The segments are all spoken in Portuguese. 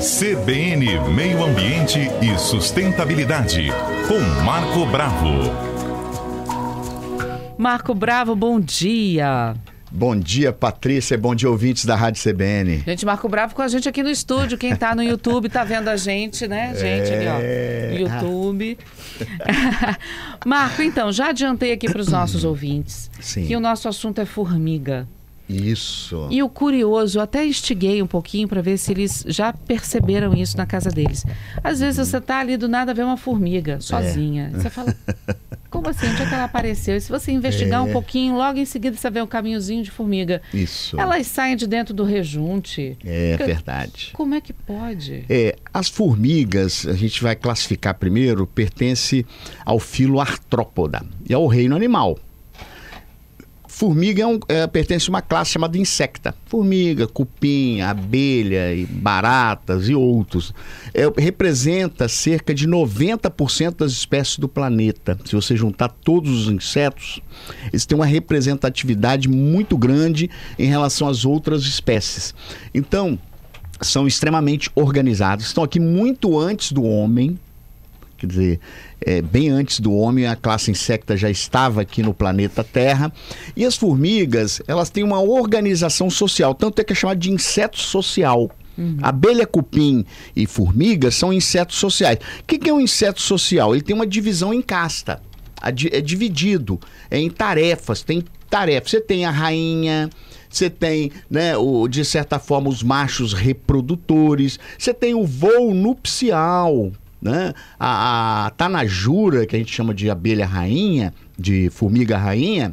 CBN Meio Ambiente e Sustentabilidade, com Marco Bravo. Marco Bravo, bom dia. Bom dia, Patrícia. Bom dia, ouvintes da Rádio CBN. Gente, Marco Bravo com a gente aqui no estúdio. Quem tá no YouTube tá vendo a gente, né? Gente, ali, ó, no YouTube. Marco, então, já adiantei aqui para os nossos ouvintes que o nosso assunto é formiga. Isso. E o curioso, eu até instiguei um pouquinho para ver se eles já perceberam isso na casa deles. Às vezes você tá ali do nada, vê uma formiga sozinha. Você fala, como assim? Onde é que ela apareceu? E se você investigar um pouquinho, logo em seguida você vê um caminhozinho de formiga. Isso. Elas saem de dentro do rejunte. É verdade. Como é que pode? As formigas, a gente vai classificar primeiro, pertence ao filo Artrópoda e ao reino animal. Formiga pertence a uma classe chamada insecta. Formiga, cupim, abelha, e baratas e outros. Representa cerca de 90% das espécies do planeta. Se você juntar todos os insetos, eles têm uma representatividade muito grande em relação às outras espécies. Então, são extremamente organizados. Estão aqui muito antes do homem. Quer dizer, bem antes do homem, a classe insecta já estava aqui no planeta Terra. E as formigas, elas têm uma organização social, tanto é que é chamado de inseto social. Abelha, cupim e formiga são insetos sociais. O que é um inseto social? Ele tem uma divisão em casta. É dividido em tarefas. Tem tarefas. Você tem a rainha... Você tem, de certa forma, os machos reprodutores. Você tem o voo nupcial, né? A tanajura, que a gente chama de abelha rainha, de formiga rainha,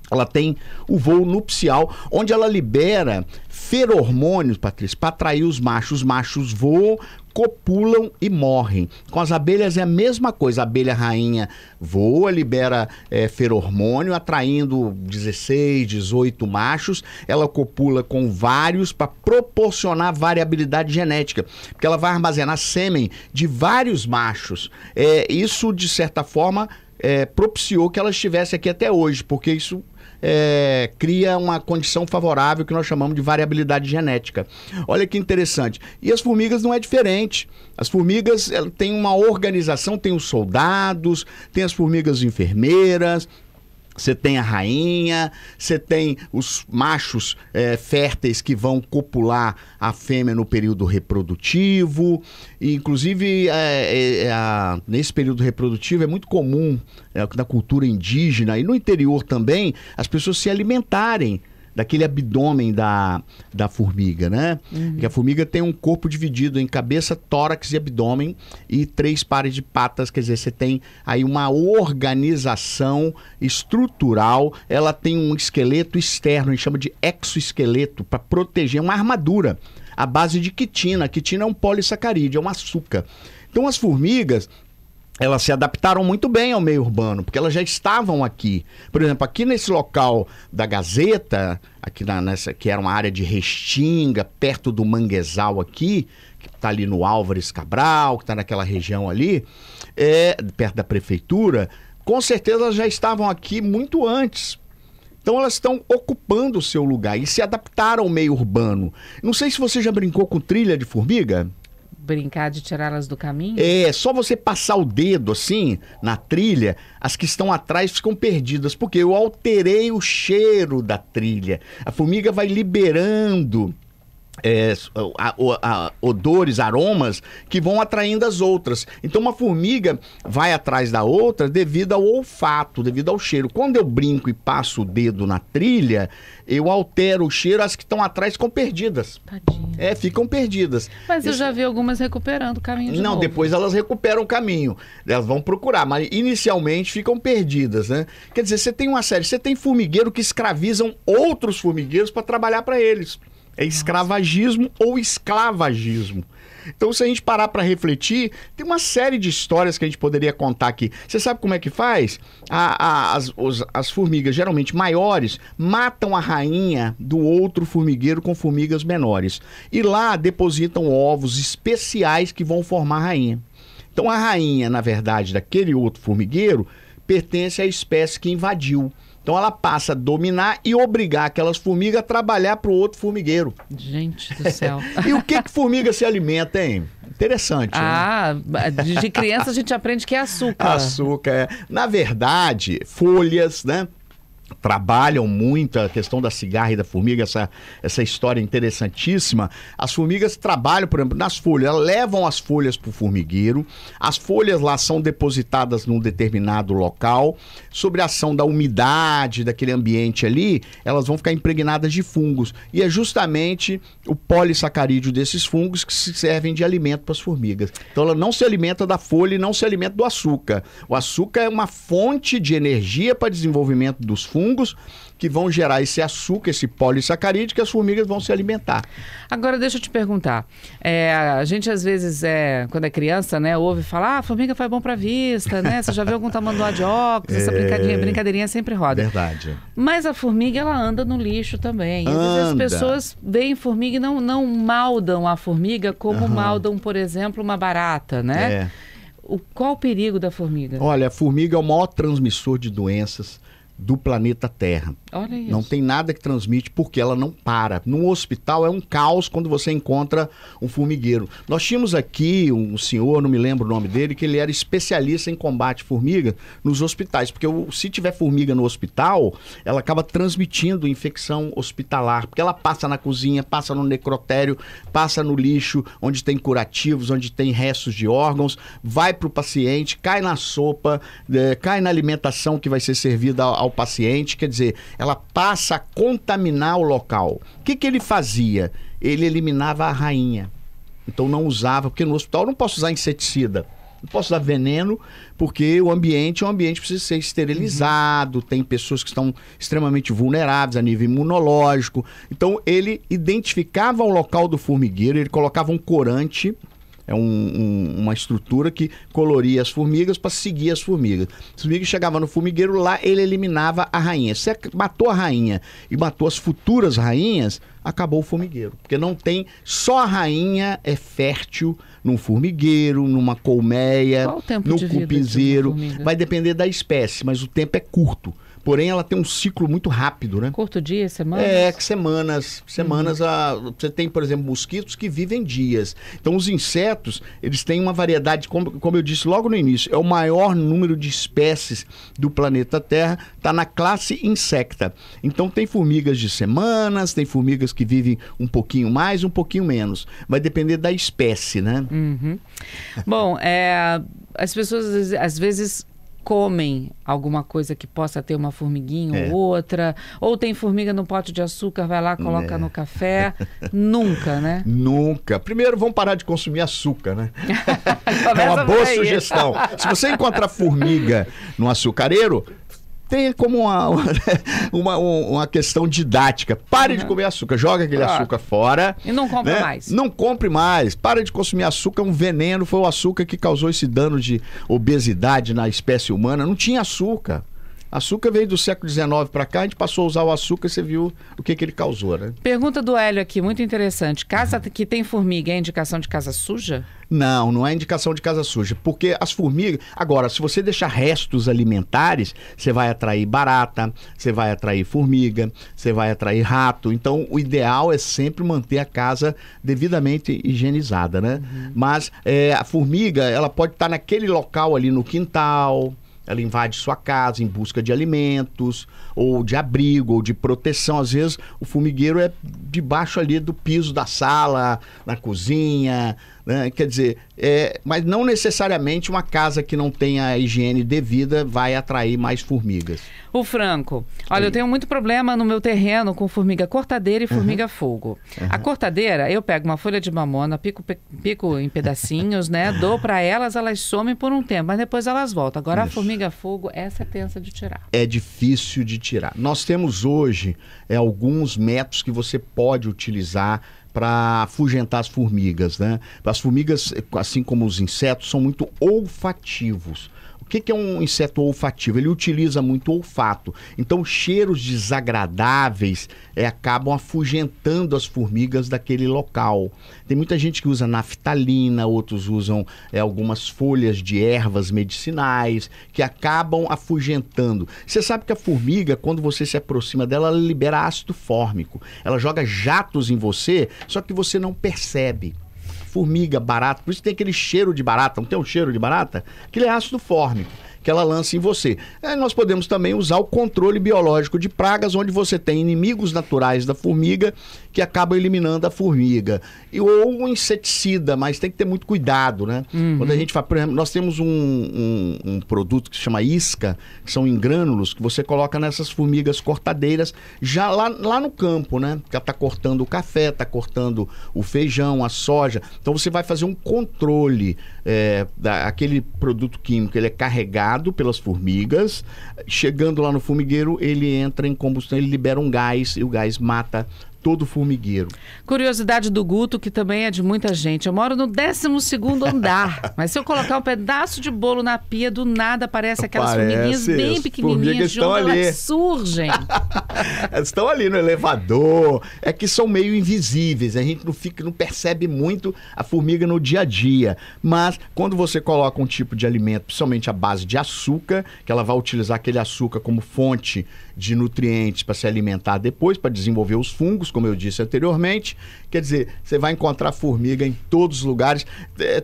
ela tem o voo nupcial, onde ela libera feromônios, Patrícia, para atrair os machos. Os machos voam, copulam e morrem. Com as abelhas é a mesma coisa. A abelha rainha voa, libera feromônio, atraindo 16, 18 machos. Ela copula com vários para proporcionar variabilidade genética, porque ela vai armazenar sêmen de vários machos. Isso, de certa forma, propiciou que ela estivesse aqui até hoje, porque isso cria uma condição favorável que nós chamamos de variabilidade genética. Olha que interessante. E as formigas não é diferente. As formigas têm uma organização, tem os soldados, tem as formigas enfermeiras, você tem a rainha, você tem os machos férteis que vão copular a fêmea no período reprodutivo. E, inclusive, nesse período reprodutivo é muito comum na cultura indígena e no interior também as pessoas se alimentarem daquele abdômen da formiga, né? Porque a formiga tem um corpo dividido em cabeça, tórax e abdômen e 3 pares de patas, quer dizer, você tem aí uma organização estrutural. Ela tem um esqueleto externo, a gente chama de exoesqueleto, para proteger uma armadura à base de quitina. A quitina é um polissacarídeo, é um açúcar. Então as formigas, elas se adaptaram muito bem ao meio urbano, porque elas já estavam aqui. Por exemplo, aqui nesse local da Gazeta, aqui nessa, que era uma área de Restinga, perto do Manguezal aqui, que está ali no Álvares Cabral, que está naquela região ali, perto da prefeitura, com certeza elas já estavam aqui muito antes. Então elas estão ocupando o seu lugar e se adaptaram ao meio urbano. Não sei se você já brincou com trilha de formiga. Brincar de tirá-las do caminho? Só você passar o dedo assim na trilha, as que estão atrás ficam perdidas, porque eu alterei o cheiro da trilha. A formiga vai liberando odores, aromas que vão atraindo as outras. Então uma formiga vai atrás da outra devido ao olfato, devido ao cheiro. Quando eu brinco e passo o dedo na trilha, eu altero o cheiro, as que estão atrás ficam perdidas. Tadinha. Ficam perdidas. Mas eu já vi algumas recuperando o caminho de novo. Não, depois elas recuperam o caminho. Elas vão procurar, mas inicialmente ficam perdidas, né? Quer dizer, você tem formigueiro que escravizam outros formigueiros para trabalhar para eles. É escravagismo ou esclavagismo. Então, se a gente parar para refletir, tem uma série de histórias que a gente poderia contar aqui. Você sabe como é que faz? As formigas, geralmente maiores, matam a rainha do outro formigueiro com formigas menores. E lá depositam ovos especiais que vão formar a rainha. Então, a rainha, na verdade, daquele outro formigueiro, pertence à espécie que invadiu. Então ela passa a dominar e obrigar aquelas formigas a trabalhar para o outro formigueiro. Gente do céu. E o que formiga se alimenta, hein? Interessante. Né? De criança a gente aprende que é açúcar. Açúcar, é. Na verdade, folhas, né? Trabalham muito a questão da cigarra e da formiga, essa história interessantíssima. As formigas trabalham, por exemplo, nas folhas, elas levam as folhas para o formigueiro, as folhas lá são depositadas num determinado local, sobre a ação da umidade daquele ambiente ali, elas vão ficar impregnadas de fungos, e é justamente o polissacarídeo desses fungos que se servem de alimento para as formigas. Então ela não se alimenta da folha e não se alimenta do açúcar. O açúcar é uma fonte de energia para desenvolvimento dos fungos, que vão gerar esse açúcar, esse polissacarídeo, que as formigas vão se alimentar. Agora, deixa eu te perguntar. A gente, às vezes, quando é criança, né, ouve falar, a formiga faz bom pra vista, né? Você já viu algum tamanduá de óculos? Essa brincadeirinha sempre roda. Verdade. Mas a formiga, ela anda no lixo também. Às vezes as pessoas veem formiga e não maldam a formiga como maldam, por exemplo, uma barata, né? Qual o perigo da formiga? Olha, a formiga é o maior transmissor de doenças do planeta Terra. Olha isso. Não tem nada que transmite porque ela não para. No hospital é um caos quando você encontra um formigueiro. Nós tínhamos aqui um senhor, não me lembro o nome dele, que ele era especialista em combate à formiga nos hospitais. Porque se tiver formiga no hospital, ela acaba transmitindo infecção hospitalar. Porque ela passa na cozinha, passa no necrotério, passa no lixo, onde tem curativos, onde tem restos de órgãos, vai para o paciente, cai na sopa, cai na alimentação que vai ser servida ao paciente, quer dizer, ela passa a contaminar o local. O que ele fazia? Ele eliminava a rainha. Então não usava, porque no hospital eu não posso usar inseticida, não posso usar veneno, porque o ambiente precisa ser esterilizado, tem pessoas que estão extremamente vulneráveis a nível imunológico. Então ele identificava o local do formigueiro, ele colocava um corante, uma estrutura que coloria as formigas para seguir as formigas. As formigas chegavam no formigueiro, lá ele eliminava a rainha. Se matou a rainha e matou as futuras rainhas, acabou o formigueiro. Porque não tem... Só a rainha é fértil num formigueiro, numa colmeia, no cupinzeiro. Vai depender da espécie, mas o tempo é curto. Porém, ela tem um ciclo muito rápido, né? Curto dia, semanas? Semanas. Você tem, por exemplo, mosquitos que vivem dias. Então, os insetos, eles têm uma variedade, como eu disse logo no início, é o maior número de espécies do planeta Terra, está na classe insecta. Então, tem formigas de semanas, tem formigas que vivem um pouquinho mais, um pouquinho menos. Vai depender da espécie, né? Bom, as pessoas, às vezes... comem alguma coisa que possa ter uma formiguinha ou outra, ou tem formiga no pote de açúcar, vai lá, coloca no café. Nunca, né? Nunca. Primeiro, vamos parar de consumir açúcar, né? É uma boa sugestão. Se você encontrar formiga no açucareiro, tenha como uma questão didática. Pare de comer açúcar, joga aquele açúcar fora. E não compre mais. Não compre mais. Pare de consumir açúcar, é um veneno. Foi o açúcar que causou esse dano de obesidade na espécie humana. Não tinha açúcar. Açúcar veio do século XIX para cá, a gente passou a usar o açúcar e você viu o que ele causou, né? Pergunta do Hélio aqui, muito interessante. Casa que tem formiga é indicação de casa suja? Não é indicação de casa suja, porque as formigas... Agora, se você deixar restos alimentares, você vai atrair barata, você vai atrair formiga, você vai atrair rato. Então, o ideal é sempre manter a casa devidamente higienizada, né? Mas a formiga, ela pode estar naquele local ali no quintal... Ela invade sua casa em busca de alimentos, ou de abrigo, ou de proteção. Às vezes o formigueiro é debaixo ali do piso da sala, na cozinha, né? Quer dizer, mas não necessariamente uma casa que não tenha a higiene devida vai atrair mais formigas. O Franco, olha, eu tenho muito problema no meu terreno com formiga cortadeira e formiga fogo. A cortadeira, eu pego uma folha de mamona, pico em pedacinhos, né? Dou para elas somem por um tempo, mas depois elas voltam. Agora a formiga fogo, essa é tensa de tirar. É difícil de tirar. Nós temos hoje alguns métodos que você pode utilizar para afugentar as formigas, né? As formigas, assim como os insetos, são muito olfativos. O que é um inseto olfativo? Ele utiliza muito o olfato. Então, cheiros desagradáveis acabam afugentando as formigas daquele local. Tem muita gente que usa naftalina, outros usam algumas folhas de ervas medicinais, que acabam afugentando. Você sabe que a formiga, quando você se aproxima dela, ela libera ácido fórmico. Ela joga jatos em você, só que você não percebe. Formiga, barata, por isso tem aquele cheiro de barata, não tem um cheiro de barata? Aquele é ácido fórmico que ela lança em você. Nós podemos também usar o controle biológico de pragas, onde você tem inimigos naturais da formiga que acabam eliminando a formiga. Ou um inseticida, mas tem que ter muito cuidado, né? Quando a gente fala, por exemplo, nós temos um produto que se chama isca, que são em grânulos, que você coloca nessas formigas cortadeiras, já lá no campo, né? Que ela está cortando o café, está cortando o feijão, a soja. Então você vai fazer um controle daquele produto químico, ele é carregado pelas formigas, chegando lá no formigueiro, ele entra em combustão, ele libera um gás e o gás mata todo formigueiro. Curiosidade do Guto, que também é de muita gente. Eu moro no 12º andar, mas se eu colocar um pedaço de bolo na pia, do nada aparece aquelas formiguinhas bem pequenininhas de onde elas surgem. Elas estão ali no elevador, é que são meio invisíveis, a gente não percebe muito a formiga no dia a dia, mas quando você coloca um tipo de alimento, principalmente à base de açúcar, que ela vai utilizar aquele açúcar como fonte de nutrientes para se alimentar depois, para desenvolver os fungos, como eu disse anteriormente. Quer dizer, você vai encontrar formiga em todos os lugares.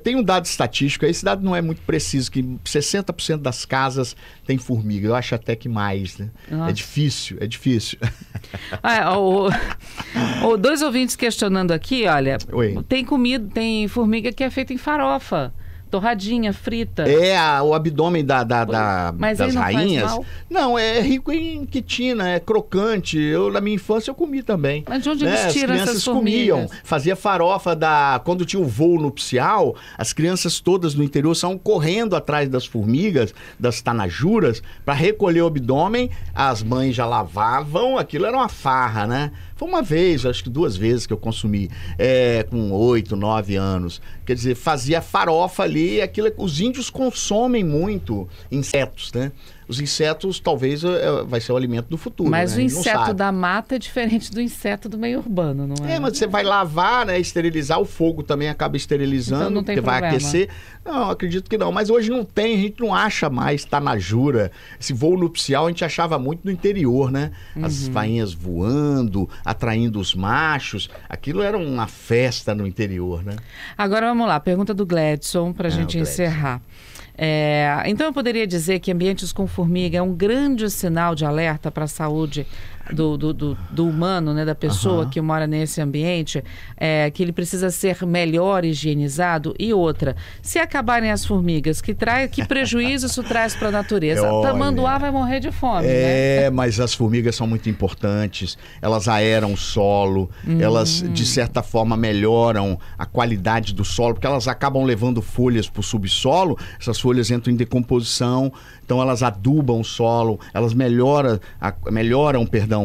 Tem um dado estatístico, esse dado não é muito preciso, que 60% das casas tem formiga. Eu acho até que mais, né? Nossa. É difícil. Dois ouvintes questionando aqui, olha, tem formiga que é feita em farofa. Torradinha, frita. O abdômen das rainhas. Faz mal? Não, é rico em quitina, é crocante. Na minha infância eu comi também. Mas de onde eles tiram essas formigas? As crianças comiam. Fazia farofa quando tinha o voo nupcial, as crianças todas no interior saíam correndo atrás das formigas, das tanajuras, para recolher o abdômen. As mães já lavavam, aquilo era uma farra, né? Foi uma vez, acho que 2 vezes que eu consumi, com 8, 9 anos. Quer dizer, fazia farofa ali, os índios consomem muito insetos, né? Os insetos talvez vai ser o alimento do futuro. Mas né? O inseto da mata é diferente do inseto do meio urbano, não é? Mas você vai lavar, né? Esterilizar, o fogo também acaba esterilizando, então não tem problema. Vai aquecer. Não, acredito que não. Mas hoje não tem, a gente não acha mais tanajura. Esse voo nupcial a gente achava muito no interior, né? As rainhas voando, atraindo os machos. Aquilo era uma festa no interior, né? Agora vamos lá, pergunta do Gladson pra gente encerrar. Então eu poderia dizer que ambientes com formiga é um grande sinal de alerta para a saúde do humano, né, da pessoa que mora nesse ambiente, que ele precisa ser melhor higienizado. E outra, se acabarem as formigas, que prejuízo isso traz para a natureza? Tamanduá vai morrer de fome, né? Mas as formigas são muito importantes, elas aeram o solo, elas de certa forma melhoram a qualidade do solo, porque elas acabam levando folhas para o subsolo, essas folhas entram em decomposição, então elas adubam o solo, elas melhoram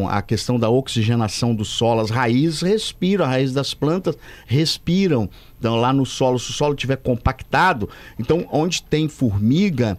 a questão da oxigenação do solo, as raízes respiram, a raiz das plantas respiram. Então lá no solo, se o solo estiver compactado, então onde tem formiga,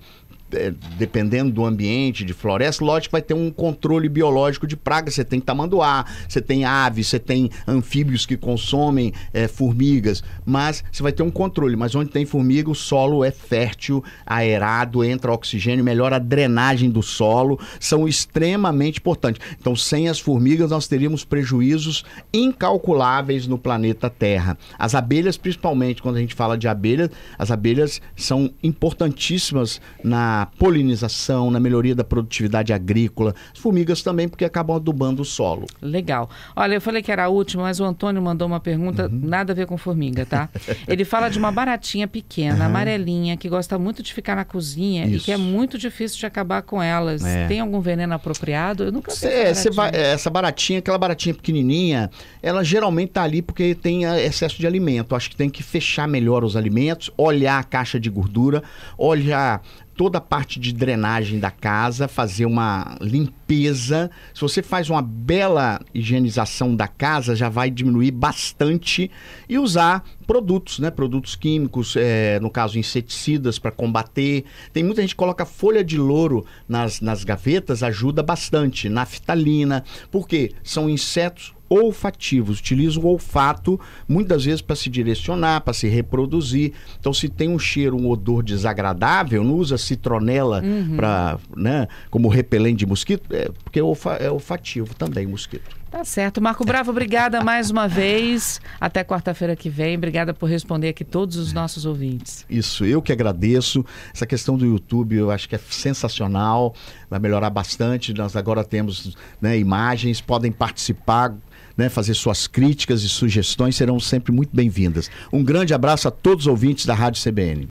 dependendo do ambiente de floresta, lógico, vai ter um controle biológico de pragas. Você tem tamanduá, você tem aves, você tem anfíbios que consomem formigas, mas você vai ter um controle. Mas onde tem formiga, o solo é fértil, aerado, entra oxigênio, melhora a drenagem do solo, são extremamente importantes. Então, sem as formigas, nós teríamos prejuízos incalculáveis no planeta Terra. As abelhas, principalmente, quando a gente fala de abelhas, as abelhas são importantíssimas na polinização, na melhoria da produtividade agrícola. As formigas também, porque acabam adubando o solo. Legal. Olha, eu falei que era a última, mas o Antônio mandou uma pergunta, nada a ver com formiga, tá? Ele fala de uma baratinha pequena, amarelinha, que gosta muito de ficar na cozinha e que é muito difícil de acabar com elas. Tem algum veneno apropriado? Eu nunca sei. Essa baratinha, aquela baratinha pequenininha, ela geralmente tá ali porque tem excesso de alimento. Acho que tem que fechar melhor os alimentos, olhar a caixa de gordura, olhar toda a parte de drenagem da casa, fazer uma limpeza. Se você faz uma bela higienização da casa, já vai diminuir bastante, e usar produtos, né? Produtos químicos, no caso inseticidas para combater. Tem muita gente que coloca folha de louro nas gavetas, ajuda bastante. Naftalina, porque são insetos olfativos, utilizam o olfato muitas vezes para se direcionar, para se reproduzir. Então, se tem um cheiro, um odor desagradável, não usa citronela para, né, como repelente de mosquito, porque é olfativo também o mosquito. Tá certo. Marco Bravo, obrigada mais uma vez. Até quarta-feira que vem. Obrigada por responder aqui todos os nossos ouvintes. Isso, eu que agradeço. Essa questão do YouTube eu acho que é sensacional, vai melhorar bastante. Nós agora temos, né, imagens, podem participar, né, fazer suas críticas e sugestões, serão sempre muito bem-vindas. Um grande abraço a todos os ouvintes da Rádio CBN.